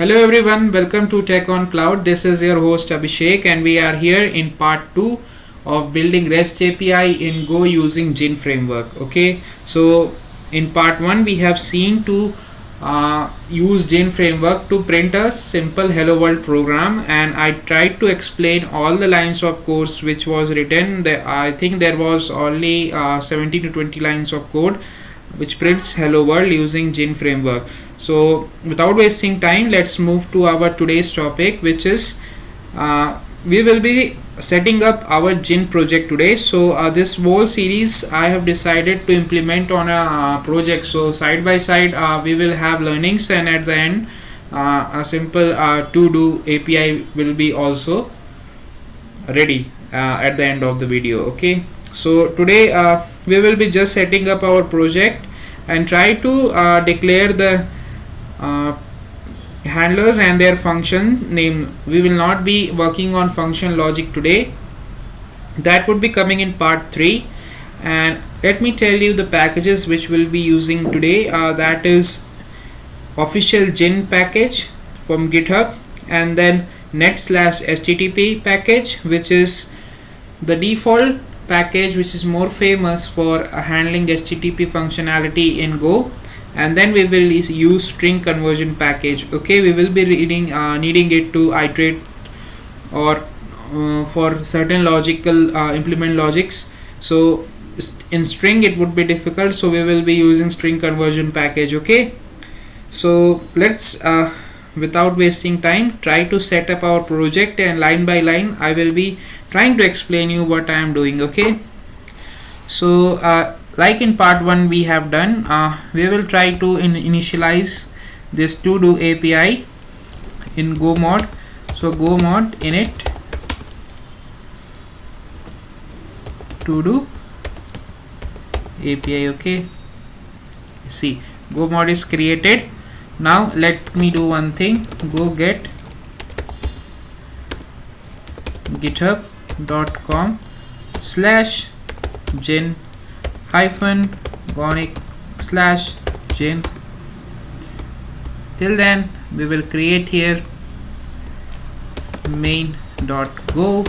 Hello everyone, welcome to Tech on Cloud. This is your host Abhishek and we are here in part 2 of building REST API in Go using Gin framework. Okay, so in part 1 we have seen to use Gin framework to print a simple hello world program, and I tried to explain all the lines of code which was written. I think there was only 17 to 20 lines of code which prints hello world using Gin framework. So without wasting time, let's move to our today's topic, which is we will be setting up our Gin project today. So this whole series I have decided to implement on a project. So side by side we will have learnings, and at the end a simple TODO API will be also ready at the end of the video. Okay, so today we will be just setting up our project and try to declare the handlers and their function name. We will not be working on function logic today. That would be coming in part 3. And let me tell you the packages which we'll be using today. That is official Gin package from GitHub, and then net/http package, which is the default package which is more famous for handling HTTP functionality in Go. And then we will use string conversion package. Okay, we will be needing it to iterate or for certain logical implement logics. So in string it would be difficult, so we will be using string conversion package. Okay, so let's without wasting time try to set up our project, and line by line I will be trying to explain you what I am doing. Okay, so like in part 1 we have done, we will try to initialize this TODO API in Go mod. So Go mod init TODO API. Okay, see, Go mod is created. Now let me do one thing. Go get github.com/gin -gonic/gin. Till then we will create here main.go.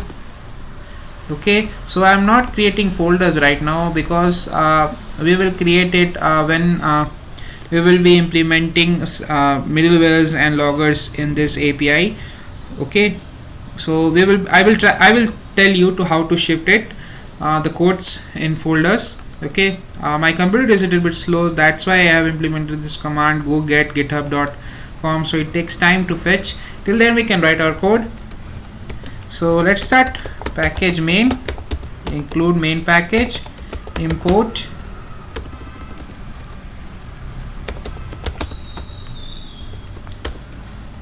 okay, so I am not creating folders right now because we will create it when we will be implementing middlewares and loggers in this API. Okay, so I will tell you to how to shift it the codes in folders. Okay, my computer is a little bit slow, that's why I have implemented this command go get github.com, so it takes time to fetch. Till then we can write our code. So let's start. Package main, include main package, import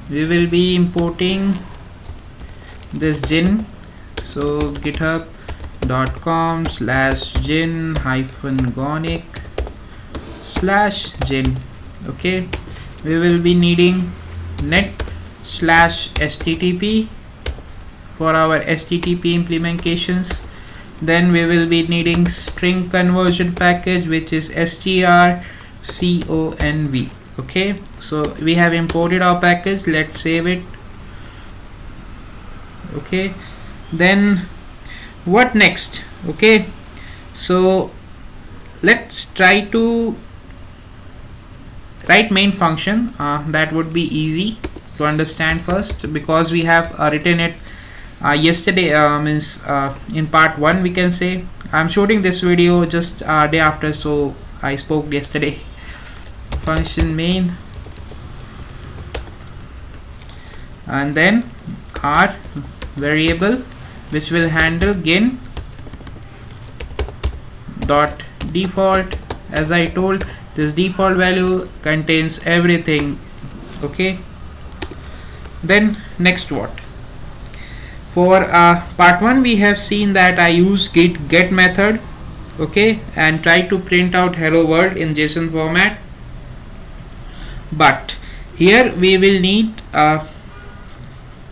we will be importing this Gin. So github.com/gin -gonic/gin. okay, we will be needing net/http for our HTTP implementations. Then we will be needing string conversion package, which is strconv. okay, so we have imported our package. Let's save it. Okay, then what next? Okay, so let's try to write main function. That would be easy to understand first, because we have written it yesterday, means in part 1 we can say. I'm shooting this video just day after, so I spoke yesterday. Function main, and then our variable which will handle gin dot default. As I told, this default value contains everything. Okay, then next what? For part 1 we have seen that I use get method, okay, and try to print out hello world in JSON format. But here we will need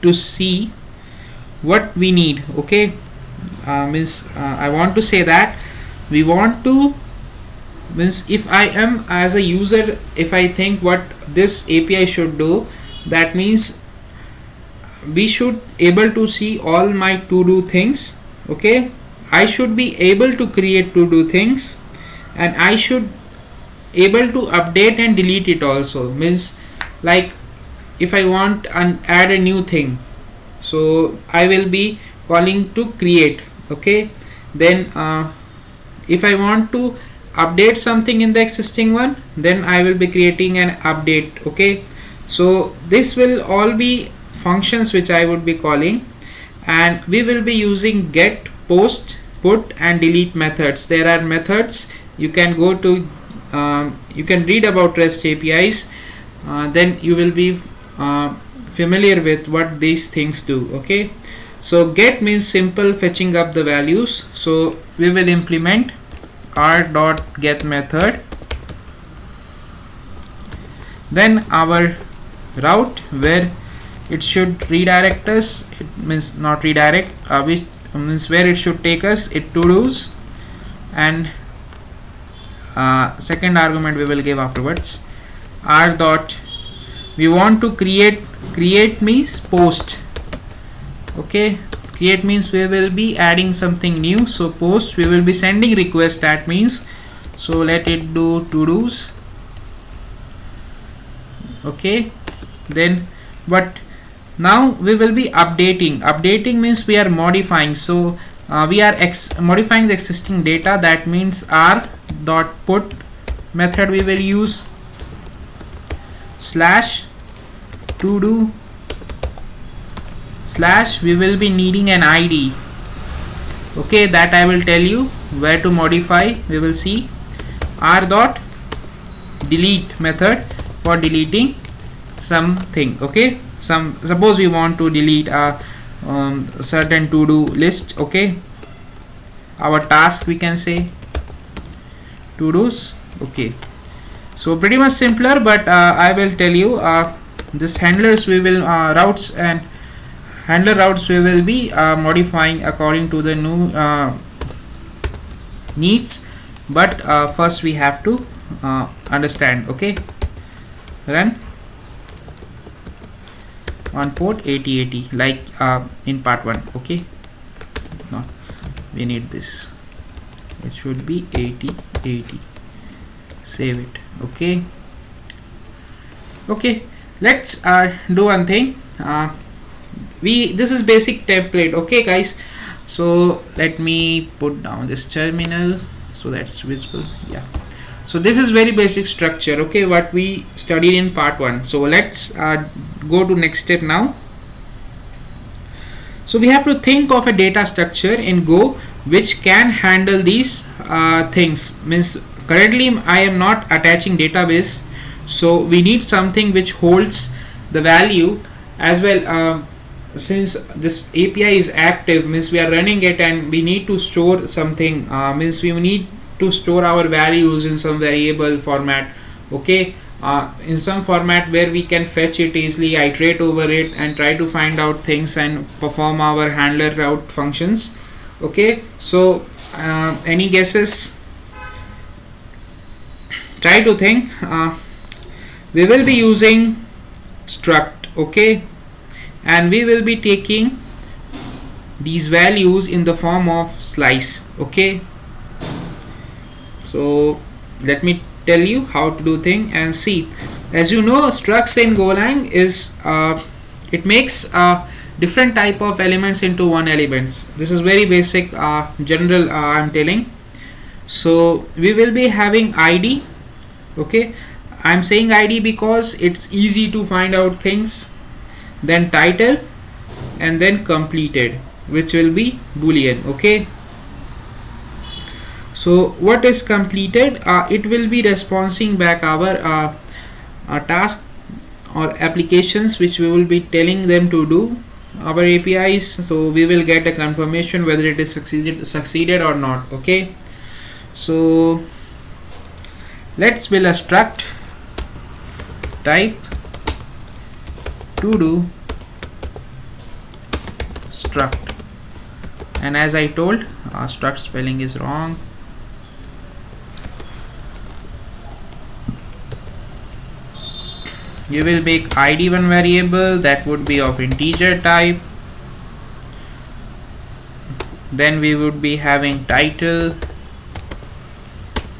to see what we need. Okay, I want to say that we want to means if I am as a user, if I think what this API should do, That means we should able to see all my to do things. Okay, I should be able to create to do things, and I should able to update and delete it also. Means like if I want and add a new thing, so I will be calling to create. Okay, then if I want to update something in the existing one, then I will be creating an update. Okay, so this will all be functions which I would be calling, and we will be using get, post, put and delete methods. There are methods. You can go to you can read about REST APIs, then you will be familiar with what these things do. Okay, so get means simple fetching up the values, so we will implement r.get method. Then our route, where it should redirect us, it means not redirect, which means where it should take us, it to do's, and second argument we will give afterwards. R dot, we want to create means post. Okay, create means we will be adding something new, so post we will be sending request, that means, so let it do to do's. Okay, then but now we will be updating means we are modifying, so we are modifying the existing data. That means r dot put method we will use slash to do slash, we will be needing an id. Okay, that I will tell you where to modify. We will see r dot delete method for deleting something. Okay, suppose we want to delete a certain to do list. Okay, our task we can say to do's. Okay, so pretty much simpler, but I will tell you this handlers we will routes and handler routes we will be modifying according to the new needs, but first we have to understand. Okay, run on port 8080 like in part 1. Okay, no, we need this, it should be 8080, save it. Okay, okay, let's do one thing. This is basic template. Okay guys, so let me put down this terminal so that's visible. Yeah, so this is very basic structure. Okay, what we studied in part 1. So let's go to next step now. So we have to think of a data structure in Go which can handle these things. Means currently I am not attaching database, so we need something which holds the value as well. Since this API is active, means we are running it and we need to store something, means we need to store our values in some variable format. Okay, in some format where we can fetch it easily, iterate over it and try to find out things and perform our handler route functions. Okay, so any guesses? Try to think. We will be using struct. Okay, and we will be taking these values in the form of slice. Okay, so let me tell you how to do thing and see. As you know, structs in Golang is it makes different type of elements into one elements. This is very basic general I'm telling. So we will be having id. Okay, I'm saying id because it's easy to find out things. Then title and then completed, which will be boolean. Okay, so what is completed? It will be responding back our task or applications which we will be telling them to do, our APIs. So we will get a confirmation whether it is succeeded or not. Okay, so let's build a struct type to do struct, and as I told, struct spelling is wrong. You will make id one variable that would be of integer type. Then we would be having title,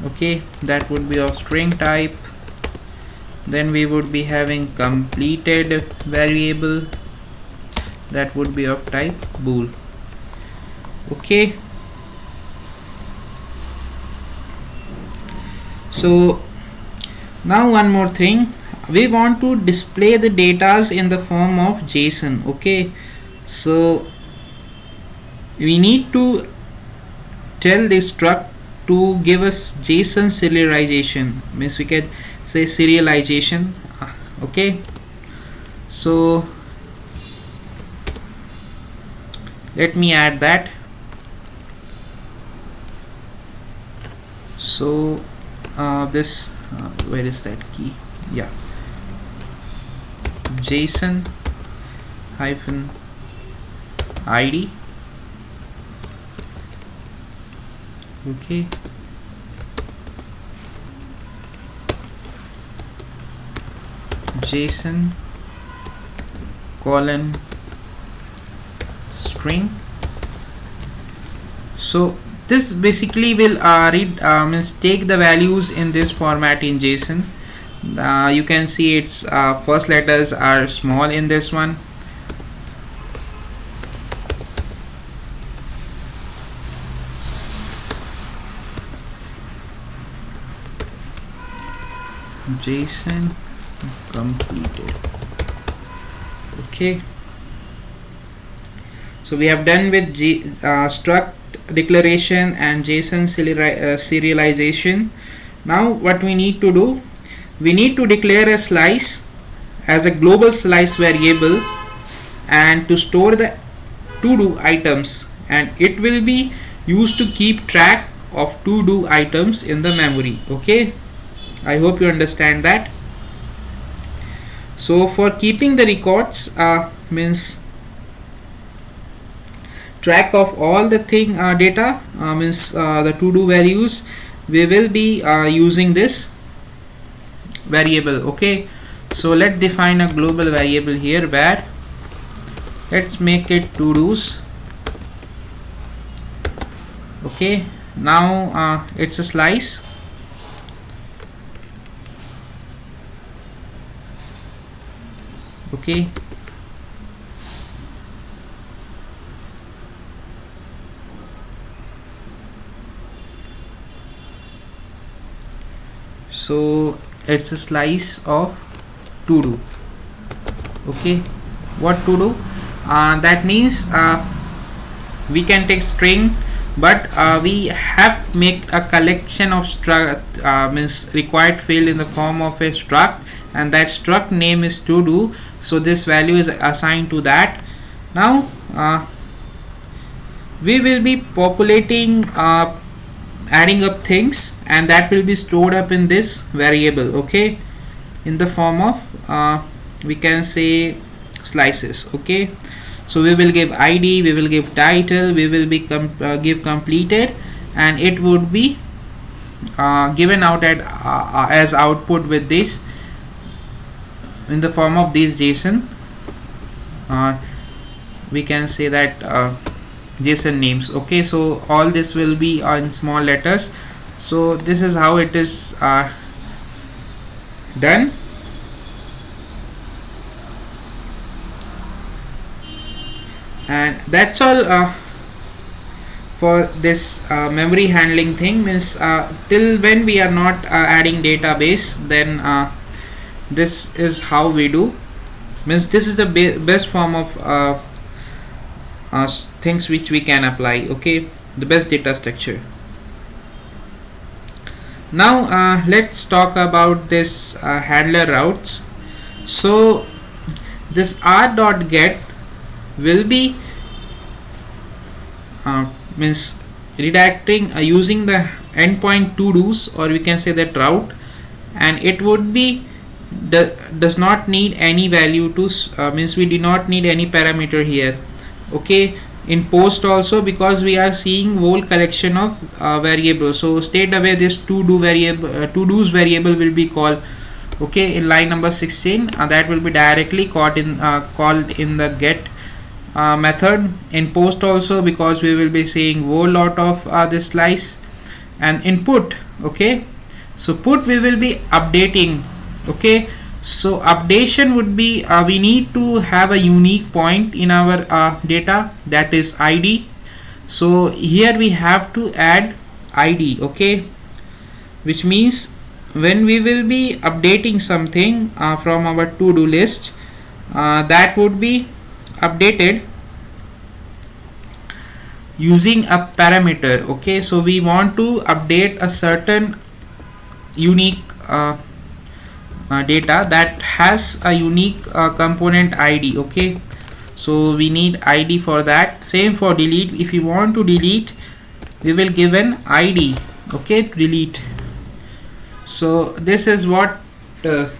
okay, that would be of string type. Then we would be having completed variable that would be of type bool. Okay, so now one more thing, we want to display the datas in the form of JSON. Okay, so we need to tell this struct to give us JSON serialization, means we can say serialization. Okay, so let me add that. So this where is that key? Yeah, JSON hyphen id. Okay, JSON colon string. So this basically will read means take the values in this format in JSON. You can see its first letters are small in this one. JSON completed. Okay, so we have done with struct declaration and JSON serialization. Now what we need to do, we need to declare a slice as a global slice variable and to store the to-do items, and it will be used to keep track of to-do items in the memory. Okay, I hope you understand that. So for keeping the records means track of all the thing data means the to-do values, we will be using this variable. Okay, so let's define a global variable here where let's make it to-dos. Okay, now it's a slice. Okay, so it's a slice of to do. Okay, what to do? That means we can take string, but we have make a collection of struct means required field in the form of a struct, and that struct name is to do. So this value is assigned to that. Now we will be populating adding up things, and that will be stored up in this variable. Okay, in the form of we can say slices. Okay, so we will give id, we will give title, we will be give completed, and it would be given out at as output with this in the form of these JSON. We can say that JSON names. Okay, so all this will be in small letters. So this is how it is done. And that's all for this memory handling thing. Means till when we are not adding database, then this is how we do. Means this is the best form of things which we can apply. Okay, the best data structure. Now let's talk about this handler routes. So this r.get will be means redacting using the endpoint to do's, or we can say that route, and it would be does not need any value to means we do not need any parameter here. Okay, in post also, because we are seeing whole collection of variables, so straight away this to do variable to do's variable will be called okay, in line number 16, that will be directly called in the get method. In post also, because we will be seeing whole lot of this slice. And input, okay, so put we will be updating, okay. So updation would be we need to have a unique point in our data, that is id. So here we have to add id, okay, which means when we will be updating something from our to do list, that would be updated using a parameter, okay. So we want to update a certain unique data that has a unique component id, okay. So we need id for that. Same for delete. If you want to delete, we will give an id, okay, to delete. So this is what the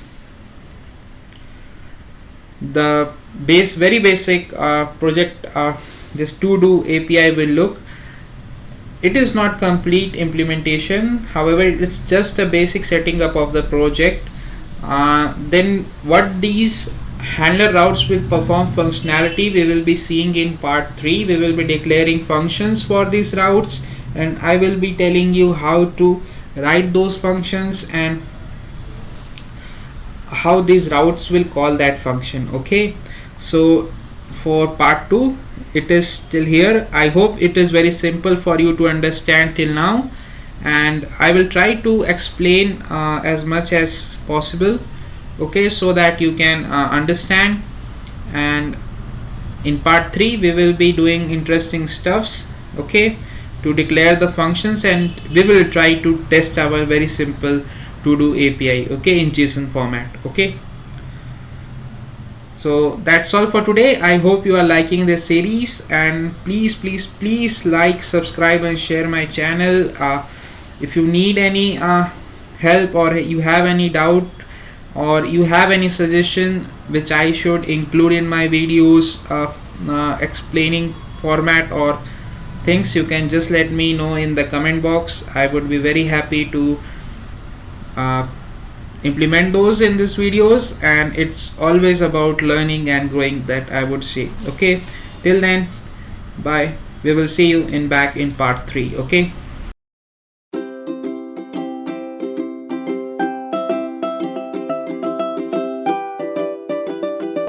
very basic project this TODO API will look. It is not complete implementation, however it is just a basic setting up of the project. Then what these handler routes will perform functionality we will be seeing in part 3. We will be declaring functions for these routes, and I will be telling you how to write those functions and how these routes will call that function, okay. So for part 2 it is still here. I hope it is very simple for you to understand till now, and I will try to explain as much as possible, okay, so that you can understand. And in part 3 we will be doing interesting stuffs, okay, to declare the functions, and we will try to test our very simple TODO API, okay, in JSON format, okay. So that's all for today. I hope you are liking this series, and please like, subscribe and share my channel. If you need any help, or you have any doubt, or you have any suggestion which I should include in my videos explaining format or things, you can just let me know in the comment box. I would be very happy to implement those in these videos, and it's always about learning and growing, that I would say, okay. Till then, bye. We will see you back in part 3, okay.